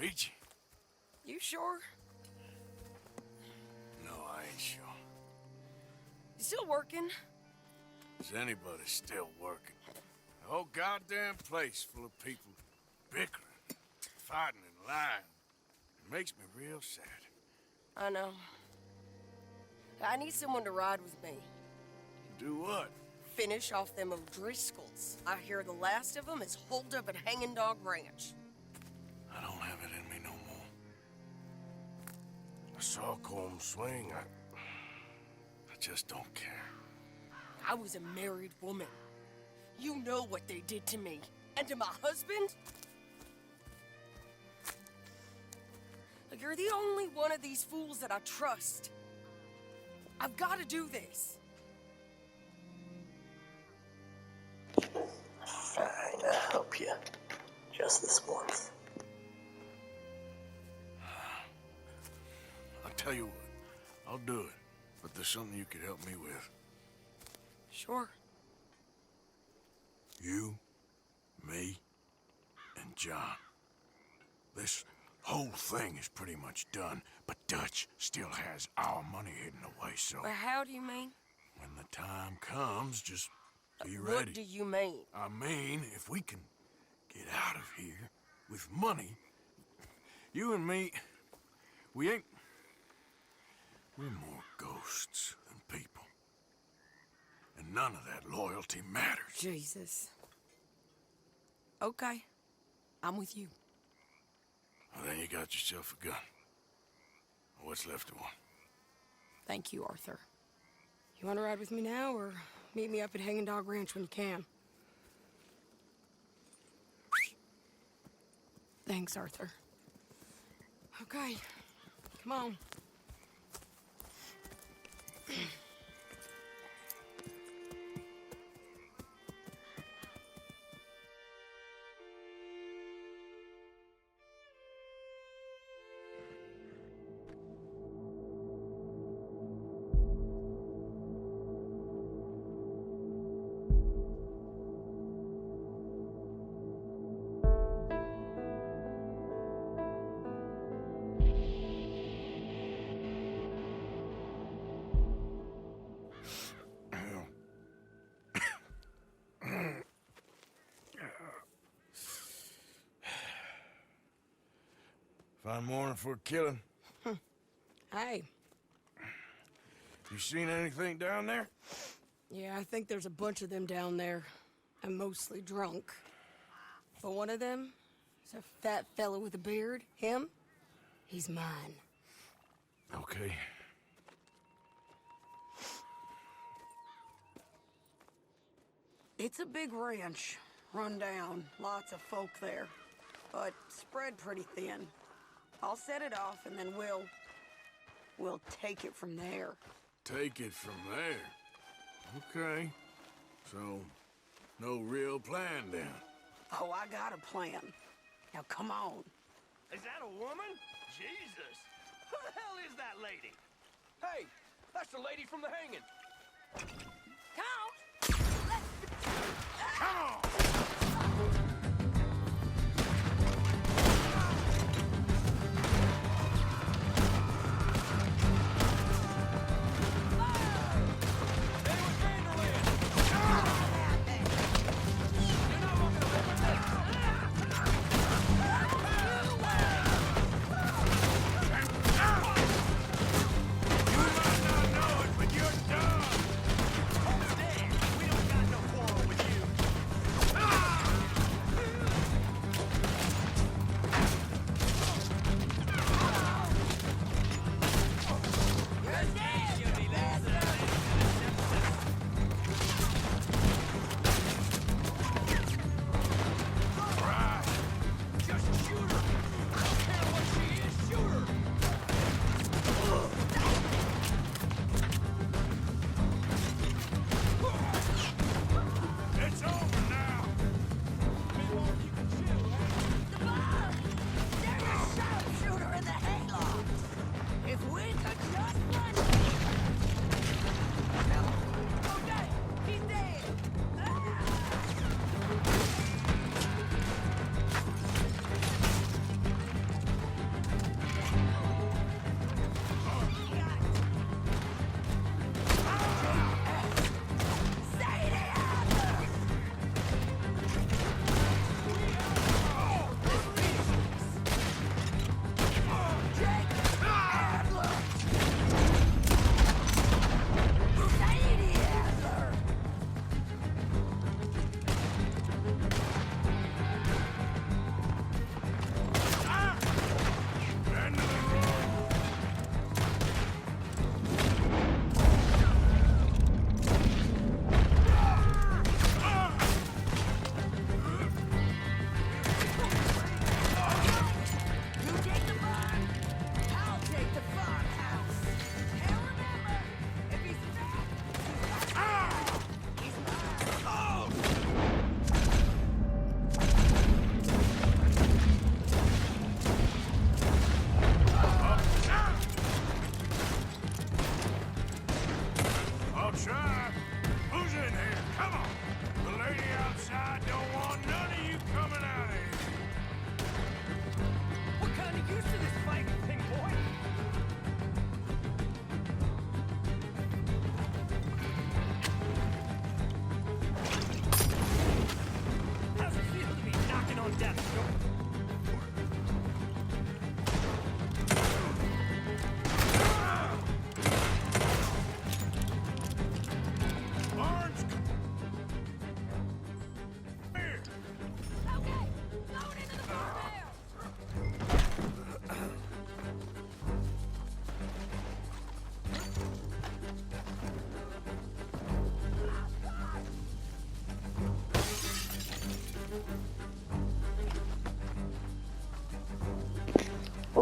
Peachy? You sure? No, I ain't sure. You still working? Is anybody still working? The whole goddamn place full of people bickering, fighting and lying. It makes me real sad. I know. I need someone to ride with me. Do what? Finish off them O'Driscolls. I hear the last of them is holed up at Hanging Dog Ranch. I don't have it in me no more. I saw Colm swing. I just don't care. I was a married woman. You know what they did to me. And to my husband? You're the only one of these fools that I trust. I've got to do this. Fine, I'll help you. Just this once. I'll tell you what. I'll do it. But there's something you could help me with. Sure. You, me, and John. This whole thing is pretty much done, but Dutch still has our money hidden away, so... Well, how do you mean? When the time comes, just be What ready. do you mean? I mean, if we can get out of here with money, you and me, we're more ghosts than people. And none of that loyalty matters. Jesus. Okay. I'm with you. Well, then you got yourself a gun. What's left of one? Thank you, Arthur. You want to ride with me now, or meet me up at Hanging Dog Ranch when you can? Thanks, Arthur. Okay. Come on. Fine morning for a killing. Hey. You seen anything down there? Yeah, I think there's a bunch of them down there. I'm mostly drunk. But one of them is a fat fella with a beard. Him? He's mine. Okay. It's a big ranch. Run down. Lots of folk there. But spread pretty thin. I'll set it off and then we'll take it from there. Take it from there. Okay. So, no real plan then. Oh, I got a plan. Now come on. Is that a woman? Jesus! Who the hell is that lady? Hey, that's the lady from the hanging. Come on! Come on! We don't got no quarrel with you.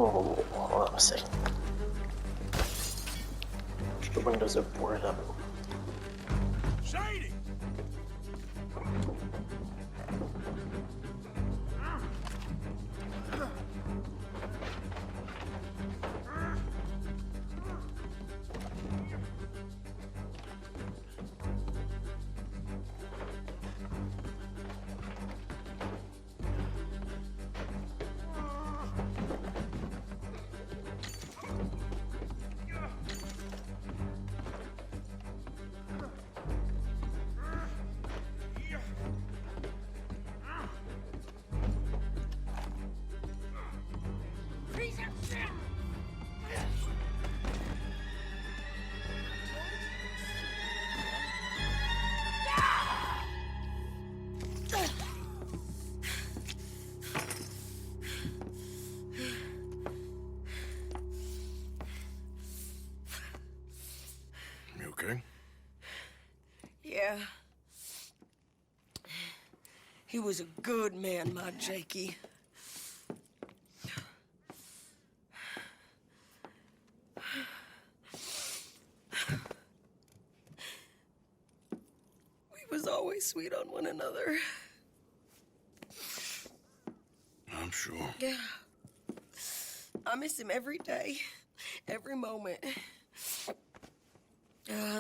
Oh, hold on a second. The windows are boarded up. Sadie! You okay? Yeah. He was a good man, my Jakey. We was always sweet on one another. I'm sure. Yeah. I miss him every day, every moment.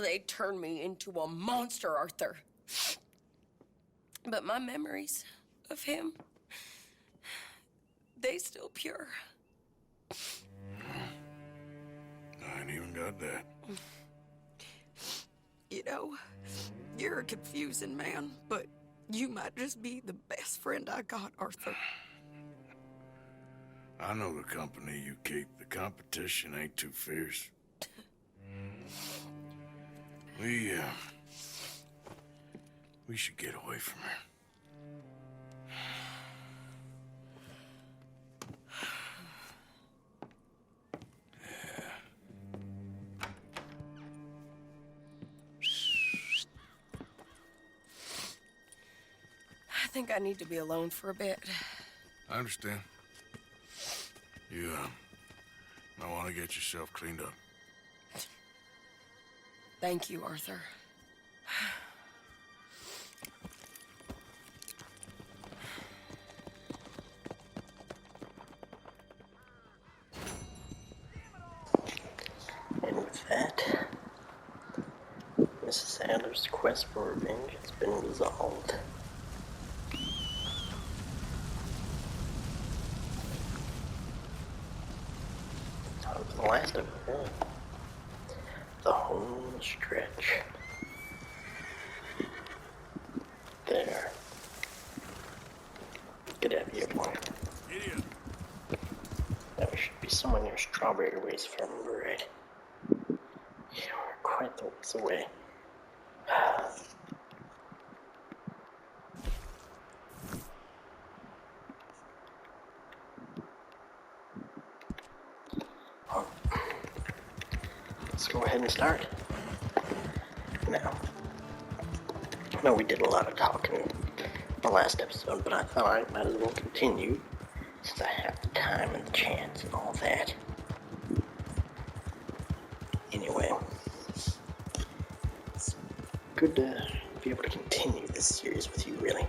They turned me into a monster, Arthur. But my memories of him, they still pure. I ain't even got that. You know, you're a confusing man, but you might just be the best friend I got, Arthur. I know the company you keep. The competition ain't too fierce. We should get away from her. I think I need to be alone for a bit. I understand. You, might want to get yourself cleaned up. Thank you, Arthur. And with that, Mrs. Adler's quest for revenge has been resolved. Time for the last of it. The home stretch. There. Good idea, boy. Idiot. Now we should be somewhere near Strawberry Ways if I remember right. Yeah, we're quite the ways away. Let's go ahead and start. Now, I know we did a lot of talking in the last episode, but I thought I might as well continue since I have the time and the chance and all that. Anyway, it's good to be able to continue this series with you, really.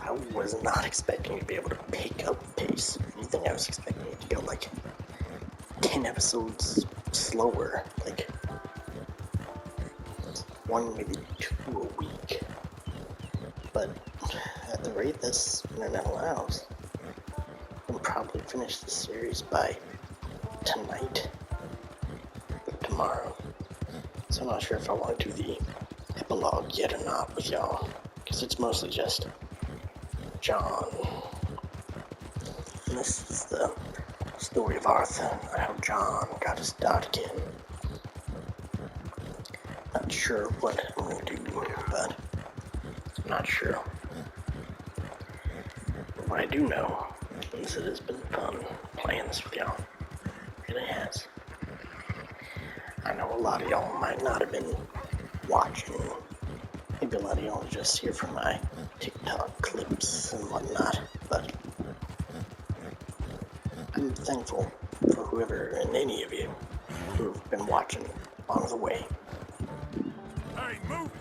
I was not expecting to be able to pick up pace. You think I was expecting it to go like 10 episodes slower, like one, maybe 2 a week. But at the rate this internet allows, I'll probably finish the series by tonight or tomorrow. So I'm not sure if I want to do the epilogue yet or not with y'all, because it's mostly just John. And this is the story of Arthur, how John got his start again. Not sure what I'm going to do, but I'm not sure. But what I do know is it has been fun playing this with y'all. It really has. I know a lot of y'all might not have been watching. Maybe a lot of y'all are just here for my TikTok clips and whatnot, but I'm thankful for whoever and any of you who've been watching along the way. Hey, move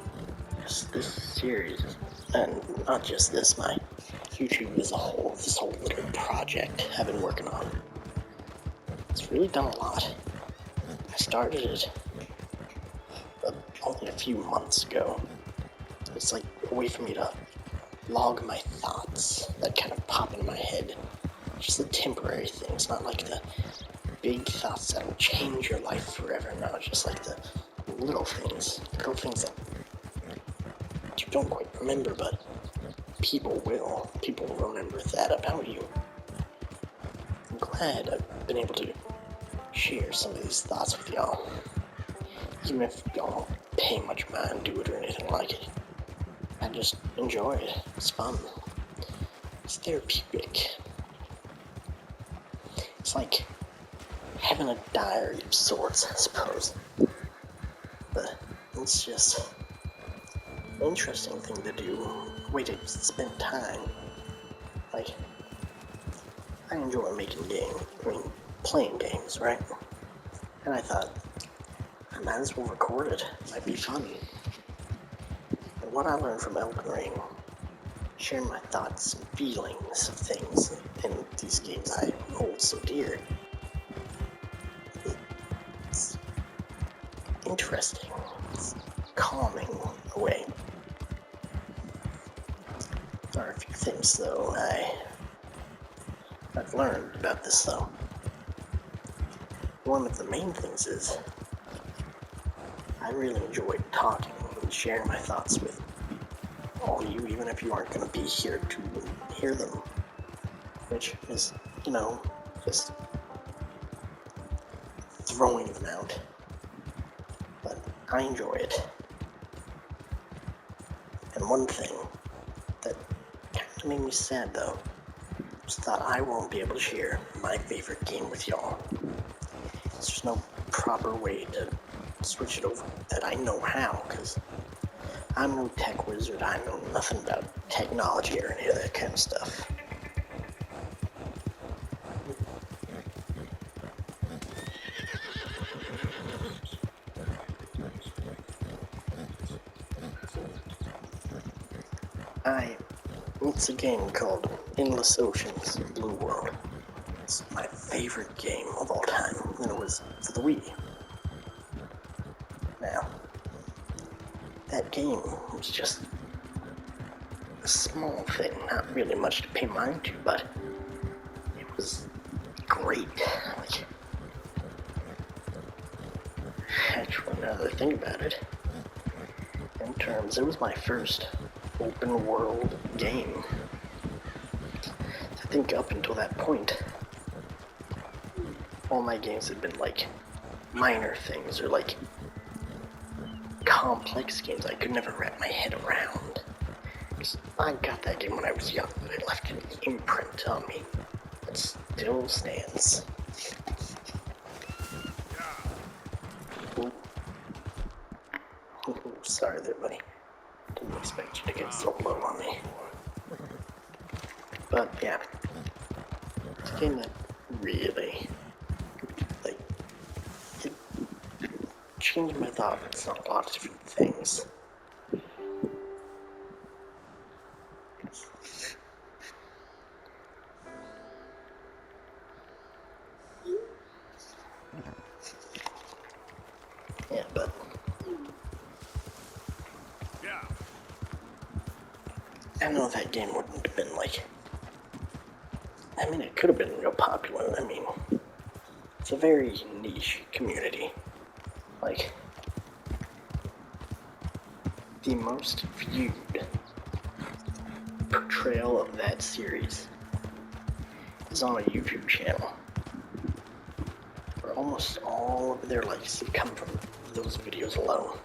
This series, and not just this, my YouTube as a whole, this whole little project I've been working on, it's really done a lot. I started it only a few months ago. It's like a way for me to log my thoughts that kind of pop into my head. Just the temporary things, not like the big thoughts that'll change your life forever. No, just like the little things that you don't quite remember, but people will. People will remember that about you. I'm glad I've been able to share some of these thoughts with y'all. Even if y'all don't pay much mind to it or anything like it. I just enjoy it. It's fun. It's therapeutic. It's like having a diary of sorts, I suppose. But it's just an interesting thing to do. A way to spend time. Like, I enjoy playing games, right? And I thought, I might as well record it. Might be fun. And what I learned from Elden Ring, sharing my thoughts and feelings of things in these games I hold so dear. It's interesting. It's calming in a way. There are a few things, though, I've learned about this, though. One of the main things is I really enjoy talking and sharing my thoughts with all you, even if you aren't going to be here to hear them. Which is, just throwing them out. But I enjoy it. And one thing that kind of made me sad, though, was that I won't be able to share my favorite game with y'all. There's no proper way to switch it over that I know how, because I'm no tech wizard. I know nothing about technology or any of that kind of stuff. It's a game called Endless Oceans Blue World. It's my favorite game of all time, and it was for the Wii. Now, that game was just a small thing, not really much to pay mind to, but it was great. Like, actually, now that I think about it, it was my first open world game. I think up until that point, all my games had been like minor things or like complex games I could never wrap my head around. I got that game when I was young, but it left an imprint on me that still stands. Ooh. Ooh, sorry there, buddy. Didn't expect you to get so low on me. But yeah, it's a game that really, like, it changed my thoughts on a lot of different things. Yeah, but I know that game wouldn't have been like, it could have been real popular. It's a very niche community. Like, the most viewed portrayal of that series is on a YouTube channel, where almost all of their likes have come from those videos alone.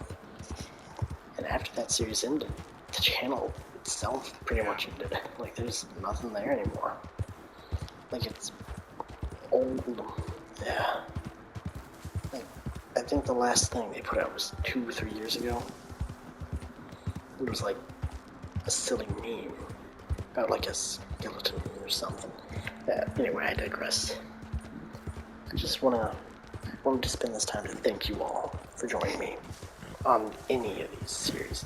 And after that series ended, the channel itself pretty much ended. Like, there's nothing there anymore. Like, it's old. Yeah. Like, I think the last thing they put out was 2-3 years ago. It was like a silly meme about like a skeleton or something. Anyway, I digress. I just wanted to spend this time to thank you all for joining me on any of these series.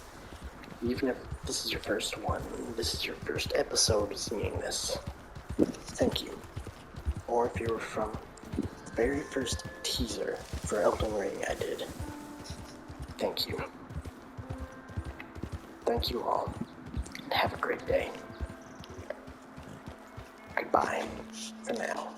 Even if this is your first one, this is your first episode seeing this, thank you. Or if you were from the very first teaser for Elden Ring I did, thank you. Thank you all, and have a great day. Goodbye for now.